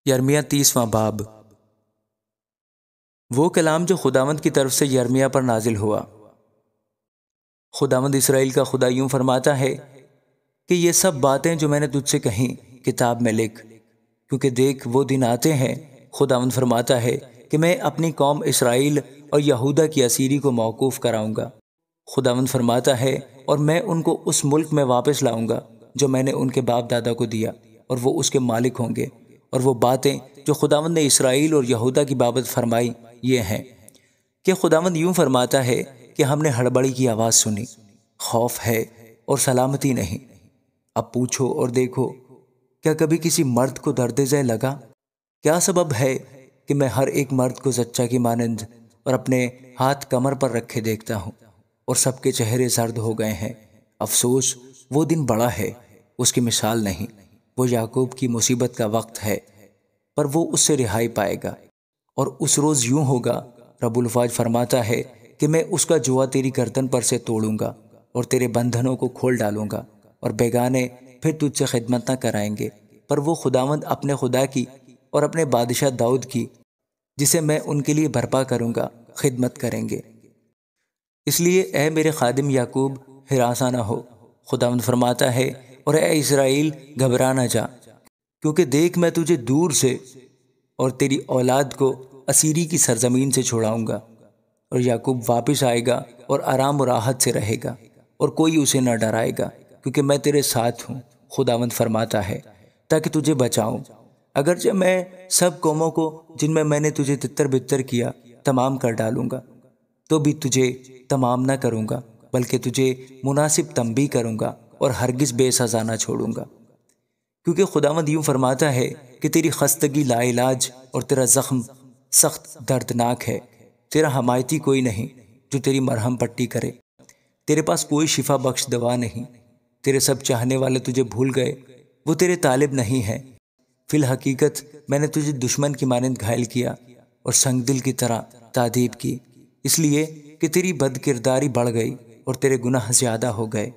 یرمیہ 30واں باب۔ وہ کلام جو خداوند کی طرف سے یرمیہ پر نازل ہوا۔ خداوند اسرائیل کا خدا یوں فرماتا ہے کہ یہ سب باتیں جو میں نے تجھ سے کہیں کتاب میں لکھ، کیونکہ دیکھ وہ دن آتے ہیں، خداوند فرماتا ہے کہ میں اپنی قوم اسرائیل اور یہودا کی اسیری کو موقوف کراؤں گا۔ خداوند فرماتا ہے اور میں ان کو اس ملک میں واپس لاؤں گا جو میں نے ان کے باپ دادا کو دیا، اور وہ اس کے مالک ہوں گے۔ اور وہ باتیں جو خداوند نے اسرائیل اور یہودا کی بابت فرمائی یہ ہیں کہ خداوند یوں فرماتا ہے کہ ہم نے ہڑبڑی کی آواز سنی، خوف ہے اور سلامتی نہیں۔ اب پوچھو اور دیکھو، کیا کبھی کسی مرد کو درد ذہ لگا؟ کیا سبب ہے کہ میں ہر ایک مرد کو زچہ کی مانند اور اپنے ہاتھ کمر پر رکھے دیکھتا ہوں، اور سب کے چہرے زرد ہو گئے ہیں؟ افسوس، وہ دن بڑا ہے، اس کی مثال نہیں۔ وہ یعقوب کی مصیبت کا وقت ہے، پر وہ اس سے رہائی پائے گا۔ اور اس روز یوں ہوگا، رب الفاظ فرماتا ہے کہ میں اس کا جوا تیری گردن پر سے توڑوں گا اور تیرے بندھنوں کو کھول ڈالوں گا، اور بیگانے پھر تجھ سے خدمت نہ کرائیں گے، پر وہ خداوند اپنے خدا کی اور اپنے بادشاہ داؤد کی، جسے میں ان کے لیے برپا کروں گا، خدمت کریں گے۔ اس لیے اے میرے خادم یعقوب، ہراساں نہ ہو، خداوند فرماتا ہے، اور اے اسرائیل، گھبرا نہ جا، کیونکہ دیکھ میں تجھے دور سے اور تیری اولاد کو اسیری کی سرزمین سے چھڑاؤں گا، اور یعقوب واپس آئے گا اور آرام و راحت سے رہے گا، اور کوئی اسے نہ ڈرائے گا، کیونکہ میں تیرے ساتھ ہوں، خداوند فرماتا ہے، تاکہ تجھے بچاؤں۔ اگرچہ میں سب قوموں کو جن میں نے تجھے تتر بتر کیا تمام کر ڈالوں گا، تو بھی تجھے تمام نہ کروں گا، بلکہ تجھے مناسب تنبیہ کروں گا اور ہرگز بے سزا نہ چھوڑوں گا۔ کیونکہ خداوند یوں فرماتا ہے کہ تیری خستگی لا علاج اور تیرا زخم سخت دردناک ہے۔ تیرا حمایتی کوئی نہیں جو تیری مرہم پٹی کرے، تیرے پاس کوئی شفا بخش دوا نہیں۔ تیرے سب چاہنے والے تجھے بھول گئے، وہ تیرے طالب نہیں ہیں۔ فی الحقیقت میں نے تجھے دشمن کی مانند گھائل کیا اور سنگ دل کی طرح تعذیب کی، اس لیے کہ تیری بد کرداری بڑھ گئی اور تیرے گناہ زیادہ ہو گئے۔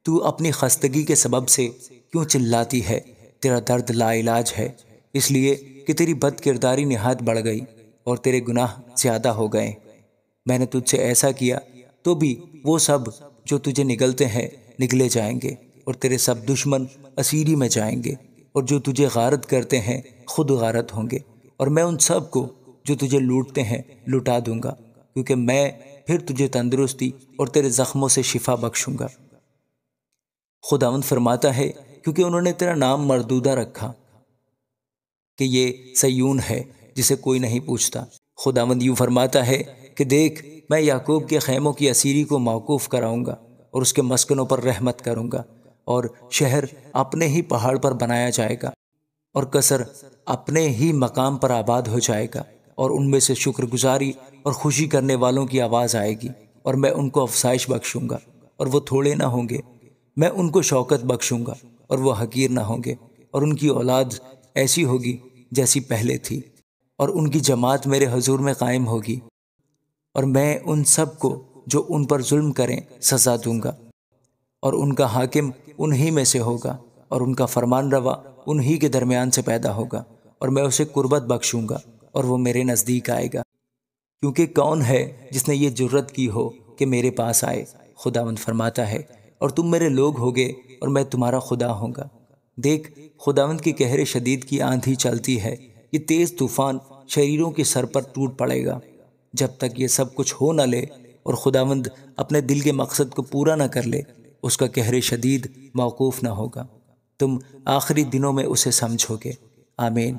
تو اپنی خستگی کے سبب سے کیوں چلاتی ہے؟ تیرا درد لا علاج ہے، اس لیے کہ تیری بد کرداری نہایت بڑھ گئی اور تیرے گناہ زیادہ ہو گئے۔ میں نے تجھ سے ایسا کیا تو بھی وہ سب جو تجھے نگلتے ہیں نگلے جائیں گے، اور تیرے سب دشمن اسیری میں جائیں گے، اور جو تجھے غارت کرتے ہیں خود غارت ہوں گے، اور میں ان سب کو جو تجھے لوٹتے ہیں لٹا دوں گا، کیونکہ میں پھر تجھے تندرستی اور تیرے زخموں سے شفا بخشوں گا۔ خداوند فرماتا ہے کیونکہ انہوں نے تیرا نام مردودہ رکھا کہ یہ سیون ہے جسے کوئی نہیں پوچھتا۔ خداوند یوں فرماتا ہے کہ دیکھ، میں یعقوب کے خیموں کی اسیری کو موقوف کراؤں گا اور اس کے مسکنوں پر رحمت کروں گا، اور شہر اپنے ہی پہاڑ پر بنایا جائے گا، اور قصر اپنے ہی مقام پر آباد ہو جائے گا، اور ان میں سے شکر گزاری اور خوشی کرنے والوں کی آواز آئے گی، اور میں ان کو افزائش بخشوں گا اور وہ تھوڑے نہ ہوں گے۔ میں ان کو شوکت بخشوں گا اور وہ حقیر نہ ہوں گے، اور ان کی اولاد ایسی ہوگی جیسی پہلے تھی، اور ان کی جماعت میرے حضور میں قائم ہوگی، اور میں ان سب کو جو ان پر ظلم کریں سزا دوں گا، اور ان کا حاکم انہی میں سے ہوگا، اور ان کا فرمان روا انہی کے درمیان سے پیدا ہوگا، اور میں اسے قربت بخشوں گا اور وہ میرے نزدیک آئے گا۔ کیونکہ کون ہے جس نے یہ جرت کی ہو کہ میرے پاس آئے؟ خداوند فرماتا ہے، اور تم میرے لوگ ہوگے اور میں تمہارا خدا ہوں گا۔ دیکھ، خداوند کی قہر شدید کی آندھی چلتی ہے، یہ تیز طوفان شریروں کے سر پر ٹوٹ پڑے گا۔ جب تک یہ سب کچھ ہو نہ لے اور خداوند اپنے دل کے مقصد کو پورا نہ کر لے، اس کا قہر شدید موقوف نہ ہوگا۔ تم آخری دنوں میں اسے سمجھو گے۔ آمین۔